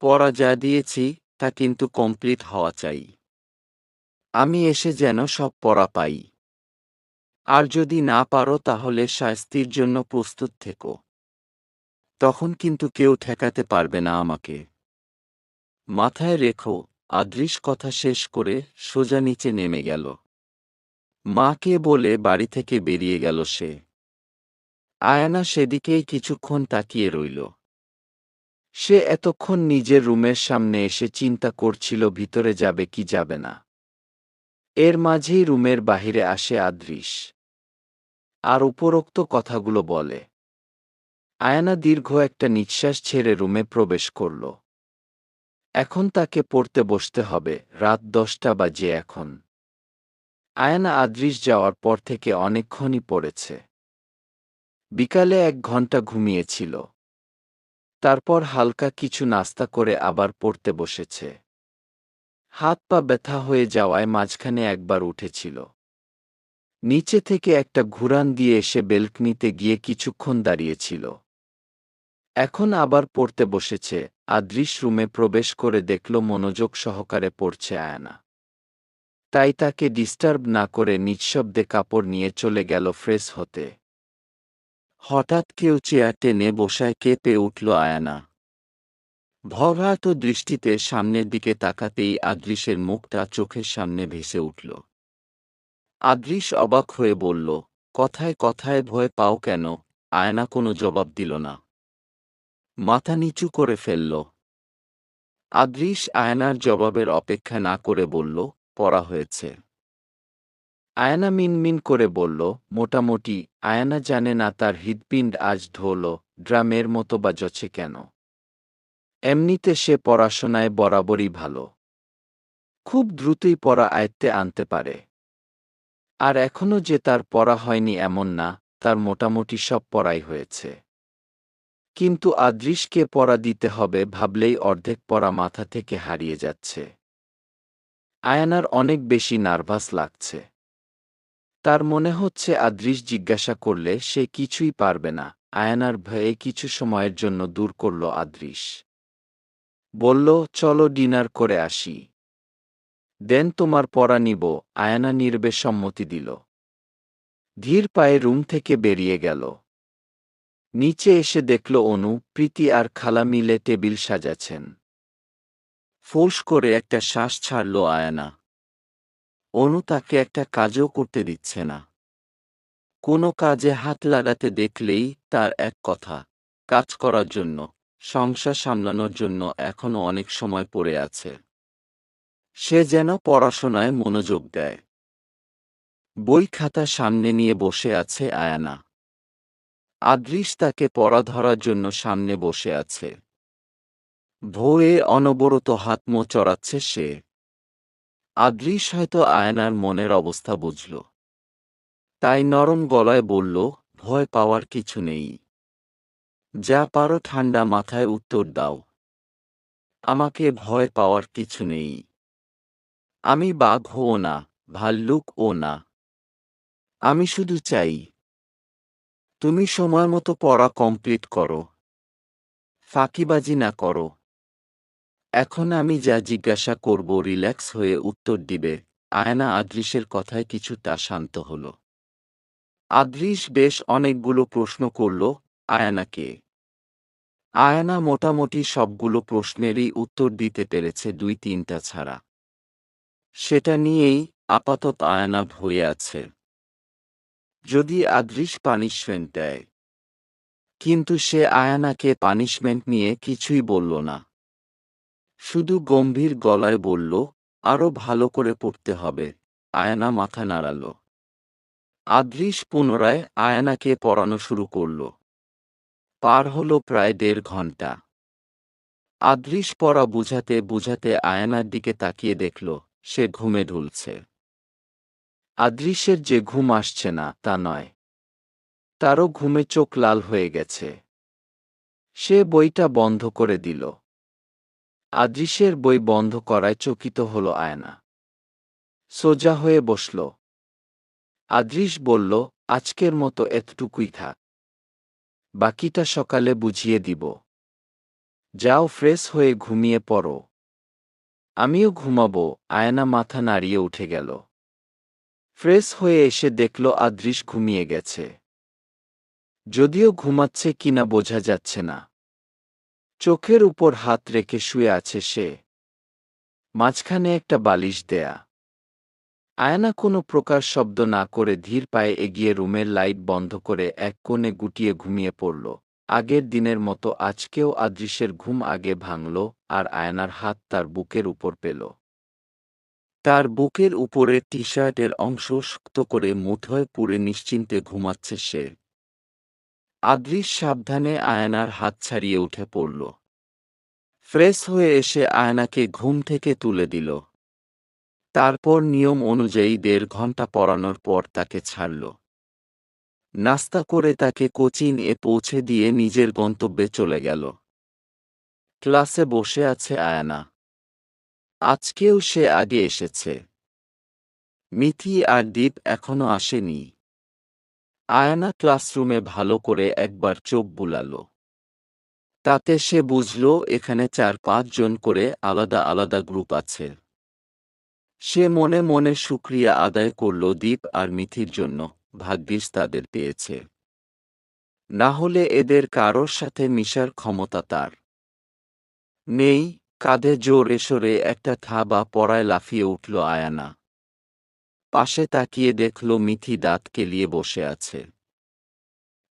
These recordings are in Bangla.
পড়া যা দিয়েছি তা কিন্তু কমপ্লিট হওয়া চাই। আমি এসে যেন সব পড়া পাই। আর যদি না পারো তাহলে শাস্তির জন্য প্রস্তুত থেকো। তখন কিন্তু কেউ ঠেকাতে পারবে না আমাকে। মাথায় রেখো। আদৃশ কথা শেষ করে সোজা নিচে নেমে গেল। মাকে বলে বাড়ি থেকে বেরিয়ে গেল সে। আয়ানা সেদিকেই কিছুক্ষণ তাকিয়ে রইল। সে এতক্ষণ নিজের রুমের সামনে এসে চিন্তা করছিল ভিতরে যাবে কি যাবে না। এর মাঝেই রুমের বাহিরে আসে আদৃশ। আর উপরোক্ত কথাগুলো বলে। আয়ানা দীর্ঘ একটা নিঃশ্বাস ছেড়ে রুমে প্রবেশ করল। এখন তাকে পড়তে বসতে হবে। রাত 10টা বাজে এখন। আয়ানা আদৃশ যাওয়ার পর থেকে অনেকক্ষণই পড়েছে। বিকালে 1 ঘন্টা ঘুমিয়েছিল। তারপর হালকা কিছু নাস্তা করে আবার পড়তে বসেছে। হাত পা ব্যথা হয়ে যাওয়ায় মাঝখানে একবার উঠেছিল। নিচে থেকে একটা ঘুরান দিয়ে এসে বেলকনিতে গিয়ে কিছুক্ষণ দাঁড়িয়েছিল। এখন আবার পড়তে বসেছে। আদৃশ রুমে প্রবেশ করে দেখল মনোযোগ সহকারে পড়ছে আয়ানা। তাই তাকে ডিস্টার্ব না করে নিঃশব্দে কাপড় নিয়ে চলে গেল ফ্রেশ হতে। হঠাৎ কেউ চেয়ার টেনে বসায় কেঁপে উঠল আয়ানা। ভয়ার্ত দৃষ্টিতে সামনের দিকে তাকাতেই আদৃশের মুখটা চোখের সামনে ভেসে উঠল। আদৃশ অবাক হয়ে বলল, কথায় কথায় ভয় পাও কেন? আয়না কোনো জবাব দিল না। মাথা নিচু করে ফেলল। আদৃশ আয়নার জবাবের অপেক্ষা না করে বলল, পড়া হয়েছে। আয়না মিনমিন করে বলল, মোটামুটি। আয়না জানে না তার হৃৎপিণ্ড আজ ঢোল ড্রামের মতো বাজছে কেন। এমনিতে সে পড়াশোনায় বরাবরই ভালো। খুব দ্রুতই পড়া আয়ত্তে আনতে পারে। আর এখনও যে তার পড়া হয়নি এমন না, তার মোটামুটি সব পড়াই হয়েছে। কিন্তু আদৃশকে পড়া দিতে হবে ভাবলেই অর্ধেক পড়া মাথা থেকে হারিয়ে যাচ্ছে। আয়ানার অনেক বেশি নার্ভাস লাগছে। তার মনে হচ্ছে আদৃশ জিজ্ঞাসা করলে সে কিছুই পারবে না। আয়ানার ভয়ে কিছু সময়ের জন্য দূর করল আদৃশ। বলল, চলো ডিনার করে আসি। দেন তোমার পড়া নিব। আয়ানা নীরবে সম্মতি দিল। ধীর পায়ে রুম থেকে বেরিয়ে গেল। নিচে এসে দেখল অনু, প্রীতি আর খালা মিলে টেবিল সাজাচ্ছেন। ফোঁস করে একটা শ্বাস ছাড়ল আয়ানা। অনু তাকে একটা কাজও করতে দিচ্ছে না। কোনো কাজে হাত লাগাতে দেখলেই তার এক কথা, কাজ করার জন্য, সংসার সামলানোর জন্য এখনো অনেক সময় পড়ে আছে। সে যেন পড়াশোনায় মনোযোগ দেয়। বই খাতা সামনে নিয়ে বসে আছে আয়ানা। আদৃশ তাকে পড়া ধরার জন্য সামনে বসে আছে। ভয়ে অনবরত হাত চড়াচ্ছে সে। আদৃশ হয়তো আয়নার মনের অবস্থা বুঝল। তাই নরম গলায় বলল, ভয় পাওয়ার কিছু নেই। যা পারো ঠান্ডা মাথায় উত্তর দাও। আমাকে ভয় পাওয়ার কিছু নেই। আমি বাঘও না, ভাল্লুকও না। আমি শুধু চাই তুমি সময়মতো পড়া কমপ্লিট করো। ফাঁকিবাজি না করো। এখন আমি যা জিজ্ঞাসা করব রিল্যাক্স হয়ে উত্তর দিবে। আয়না আদৃশের কথায় কিছুটা শান্ত হল। আদৃশ বেশ অনেকগুলো প্রশ্ন করল আয়ানাকে। আয়ানা মোটামুটি সবগুলো প্রশ্নেরই উত্তর দিতে পেরেছে 2-3টা ছাড়া। সেটা নিয়েই আপাতত আয়ানা ভয়ে আছে। যদি আদৃশ পানিশমেন্ট দেয়। কিন্তু সে আয়ানাকে পানিশমেন্ট নিয়ে কিছুই বলল না। শুধু গম্ভীর গলায় বলল, আরো ভালো করে পড়তে হবে। আয়ানা মাথা নাড়াল। আদৃশ পুনরায় আয়ানাকে পড়ানো শুরু করল। পার হলো প্রায় 1.5 ঘন্টা। আদৃশ পড়া বুঝাতে বুঝাতে আয়ানার দিকে তাকিয়ে দেখল সে ঘুমে ঢুলছে। আদৃশের যে ঘুম আসছে না তা নয়, তারও ঘুমে চোখ লাল হয়ে গেছে। সে বইটা বন্ধ করে দিল। আদৃশের বই বন্ধ করায় চকিত হল আয়না। সোজা হয়ে বসল। আদৃশ বলল, আজকের মতো এতটুকুই থাক। বাকিটা সকালে বুঝিয়ে দিব। যাও ফ্রেশ হয়ে ঘুমিয়ে পড়ো। আমিও ঘুমাবো। আয়না মাথা নাড়িয়ে উঠে গেল। ফ্রেশ হয়ে এসে দেখল আদৃশ ঘুমিয়ে গেছে। যদিও ঘুমাচ্ছে কিনা বোঝা যাচ্ছে না। চোখের উপর হাত রেখে শুয়ে আছে সে। মাঝখানে একটা বালিশ দেয়া। আয়না কোনো প্রকার শব্দ না করে ধীর পায়ে এগিয়ে রুমের লাইট বন্ধ করে এক কোণে গুটিয়ে ঘুমিয়ে পড়ল। আগের দিনের মতো আজকেও আদৃশের ঘুম আগে ভাঙল আর আয়নার হাত তার বুকের উপর পেল। তার বুকের উপরের টি-শার্টের অংশ শক্ত করে মুঠোয় পুরে নিশ্চিন্তে ঘুমাচ্ছে সে। আদৃশ সাবধানে আয়নার হাত ছাড়িয়ে উঠে পড়ল। ফ্রেশ হয়ে এসে আয়নাকে ঘুম থেকে তুলে দিল। তারপর নিয়ম অনুযায়ী ১.৫ ঘণ্টা পড়ানোর পর তাকে ছাড়ল। নাস্তা করে তাকে কোচিং-এ পৌঁছে দিয়ে নিজের গন্তব্যে চলে গেল। ক্লাসে বসে আছে আয়না। আজকেও সে আগে এসেছে। মিথি আর দীপ এখনো আসেনি। আয়না ক্লাসরুমে ভালো করে একবার চোখ বুলাল। তাতে সে বুঝল এখানে ৪-৫ জন করে আলাদা আলাদা গ্রুপ আছে। সে মনে মনে শুকরিয়া আদায় করল দীপ আর মিথির জন্য, ভাগ্যিস তাদের পেয়েছে। না হলে এদের কারোর সাথে মিশার ক্ষমতা তার নেই। কাঁধে জোরে সরে একটা থাবা পড়ায় লাফিয়ে উঠল আয়ানা। পাশে তাকিয়ে দেখল মিথি দাঁত কেলিয়ে বসে আছে।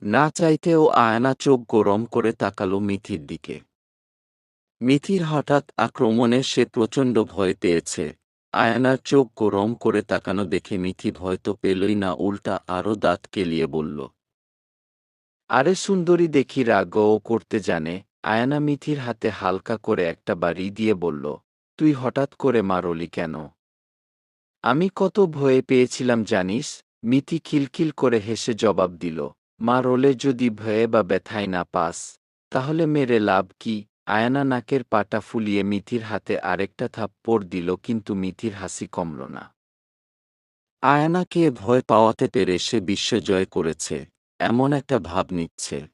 না চাইতেও আয়না চোখ গরম করে তাকাল মিথির দিকে। মিথির হঠাৎ আক্রমণে সে প্রচণ্ড ভয় পেয়েছে। আয়নার চোখ গরম করে তাকানো দেখে মিথি ভয় তো পেলই না, উল্টা আরও দাঁত কেলিয়ে বলল, আরে সুন্দরী দেখি রাগও করতে জানে। আয়না মিথির হাতে হালকা করে একটা বাড়ি দিয়ে বলল, তুই হঠাৎ করে মারলি কেন? আমি কত ভয়ে পেয়েছিলাম জানিস? মিথি খিলখিল করে হেসে জবাব দিল, মারলে যদি ভয়ে বা ব্যথায় না পাস তাহলে মেরে লাভ কি? আয়না নাকের পাটা ফুলিয়ে মিথির হাতে আরেকটা থাপ্পড় দিল, কিন্তু মিথির হাসি কমল না। আয়নাকে ভয় পাওয়াতে পেরে সে বিশ্বজয় করেছে এমন একটা ভাব নিচ্ছে।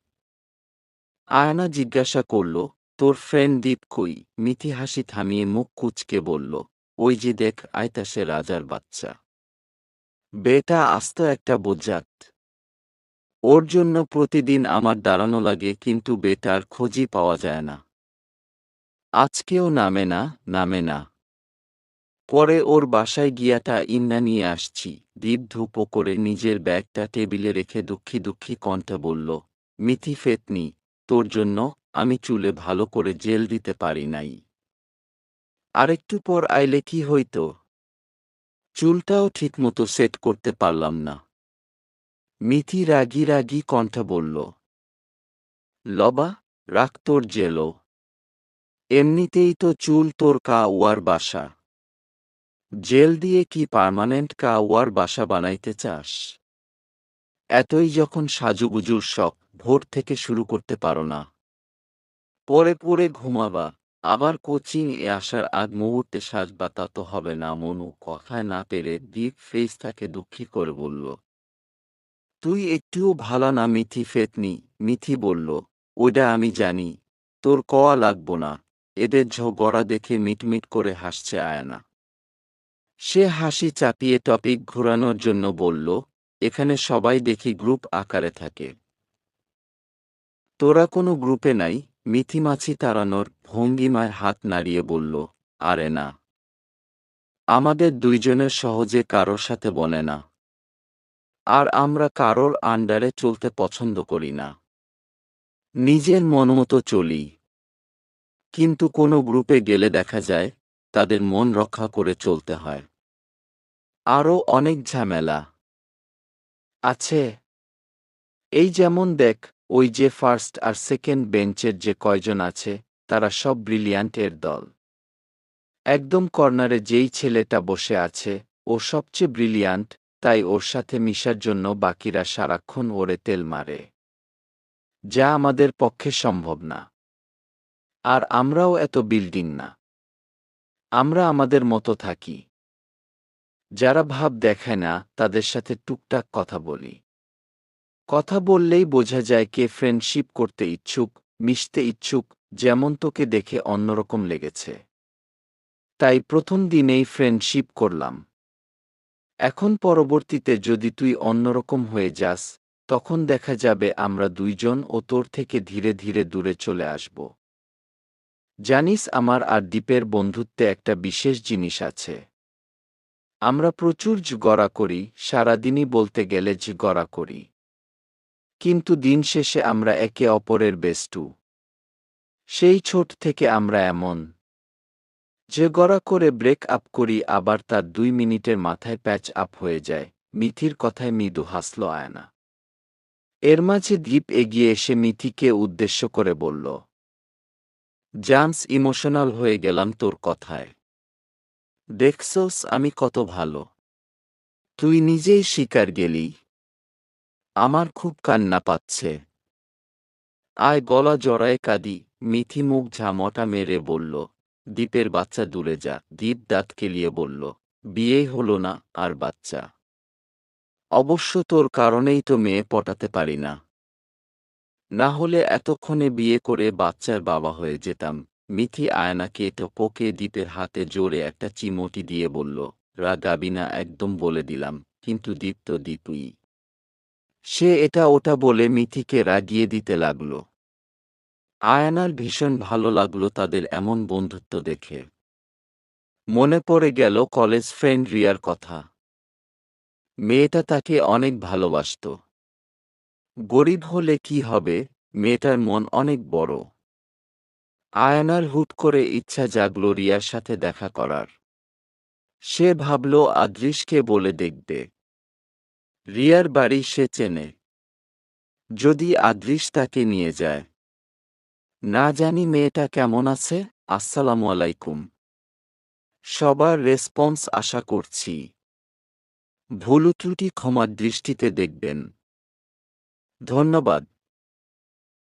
আয়না জিজ্ঞাসা করল, তোর ফ্রেন্ড দীপ কই? মিথি হাসি থামিয়ে মুখ কুঁচকে বলল, ওই যে দেখ আইতাসে রাজার বাচ্চা। বেটা আস্ত একটা বোঝাত। ওর জন্য প্রতিদিন আমার দাঁড়ানো লাগে, কিন্তু বেটার খোঁজই পাওয়া যায় না। আজকেও নামে না, নামে না। পরে ওর বাসায় গিয়াটা ইন্না নিয়ে আসছি। দীপ ধুপো করে নিজের ব্যাগটা টেবিলে রেখে দুঃখী দুঃখী কণ্ঠে বলল, মিথি ফেতনি, তোর জন্য আমি চুলে ভালো করে জেল দিতে পারি নাই। আরেকটু পর আইলে কি হইতো? চুলটাও ঠিকমতো সেট করতে পারলাম না। মিথি রাগী রাগী কণ্ঠে বলল, লবা, রাখ তোর জেলও। এমনিতেই তো চুল তোর কাউয়ার বাসা। জেল দিয়ে কি পার্মানেন্ট কাউয়ার বাসা বানাইতে চাস? এতই যখন সাজুগুজুর শখ, ভোর থেকে শুরু করতে পারো না? পরে পরে ঘুমাবা, আবার কোচিং-এ আসার আগ মুহূর্তে সাজবা, তা তো হবে না। মনু কথায় না পেরে দীপ ফেইসটাকে দুঃখী করে বলল, তুই একটুও ভালা না মিথি ফেতনি। মিথি বলল, ওইডা আমি জানি, তোর কওয়া লাগব না। এদের ঝগড়া দেখে মিটমিট করে হাসছে আয়না। সে হাসি চাপিয়ে টপিক ঘোরানোর জন্য বলল, এখানে সবাই দেখি গ্রুপ আকারে থাকে। তোরা কোনো গ্রুপে নাই? মিথি মাছি তাড়ানোর ভঙ্গিমায় হাত নাড়িয়ে বলল, আরে না, আমাদের দুইজনের সহজে কারোর সাথে বনে না। আর আমরা কারোর আন্ডারে চলতে পছন্দ করি না। নিজের মনমতো চলি। কিন্তু কোনো গ্রুপে গেলে দেখা যায় তাদের মন রক্ষা করে চলতে হয়। আরও অনেক ঝামেলা আছে। এই যেমন দেখ, ওই যে ফার্স্ট আর সেকেন্ড বেঞ্চের যে কয়জন আছে, তারা সব ব্রিলিয়ান্টের দল। একদম কর্নারে যেই ছেলেটা বসে আছে, ও সবচেয়ে ব্রিলিয়ান্ট, তাই ওর সাথে মিশার জন্য বাকিরা সারাক্ষণ ওরে তেল মারে, যা আমাদের পক্ষে সম্ভব না। আর আমরাও এত বিল্ডিং না। আমরা আমাদের মতো থাকি। যারা ভাব দেখায় না তাদের সাথে টুকটাক কথা বলি। কথা বললেই বোঝা যায় কে ফ্রেন্ডশিপ করতে ইচ্ছুক, মিশতে ইচ্ছুক, যেমন তোকে দেখে অন্যরকম লেগেছে। তাই প্রথম দিনেই ফ্রেন্ডশিপ করলাম। এখন পরবর্তীতে যদি তুই অন্যরকম হয়ে যাস, তখন দেখা যাবে আমরা দুইজন ও তোর থেকে ধীরে ধীরে দূরে চলে আসব। জানিস, আমার আর দীপের বন্ধুত্বে একটা বিশেষ জিনিস আছে। আমরা প্রচুর ঝগড়া করি, সারাদিনই বলতে গেলে ঝগড়া করি। কিন্তু দিন শেষে আমরা একে অপরের বেস্টু। সেই ছোট থেকে আমরা এমন ঝগড়া করে ব্রেক আপ করি, আবার তার 2 মিনিটের মাথায় প্যাচ আপ হয়ে যায়। মিথির কথায় মৃদু হাসল আয়না। এর মাঝে দীপ এগিয়ে এসে মিথিকে উদ্দেশ্য করে বলল, জানস, ইমোশনাল হয়ে গেলাম তোর কথায়। দেখছস আমি কত ভালো। তুই নিজেই স্বীকার গেলি। আমার খুব কান্না পাচ্ছে। আয় গলা জড়ায় কাঁদি। মিথি মুখ ঝামটা মেরে বলল, দীপের বাচ্চা দূরে যা। দীপ দাঁত কেলিয়ে বলল, বিয়েই হলো না, আর বাচ্চা? অবশ্য তোর কারণেই তো মেয়ে পটাতে পারি না। না হলে এতক্ষণে বিয়ে করে বাচ্চার বাবা হয়ে যেতাম। মিথি আয়নাকে টপকে দীপের হাতে জোরে একটা চিমটি দিয়ে বলল, রাগাবি না একদম বলে দিলাম। কিন্তু দীপ তো দীপই। সে এটা ওটা বলে মিথিকে রাগিয়ে দিতে লাগল। আয়ানার ভীষণ ভালো লাগলো তাদের এমন বন্ধুত্ব দেখে। মনে পড়ে গেল কলেজ ফ্রেন্ড রিয়ার কথা। মেয়েটা তাকে অনেক ভালোবাসত। গরিব হলে কি হবে, মেয়েটার মন অনেক বড়। আয়ানার হুট করে ইচ্ছা জাগল রিয়ার সাথে দেখা করার। সে ভাবল আদৃশকে বলে দেখবে। রিয়ার বাড়ি সে চেনে। যদি আদৃশ তাকে নিয়ে যায়। না জানি মেয়েটা কেমন আছে। আসসালামু আলাইকুম। সবার রেসপন্স আশা করছি। ভুল ত্রুটি ক্ষমার দৃষ্টিতে দেখবেন। ধন্যবাদ।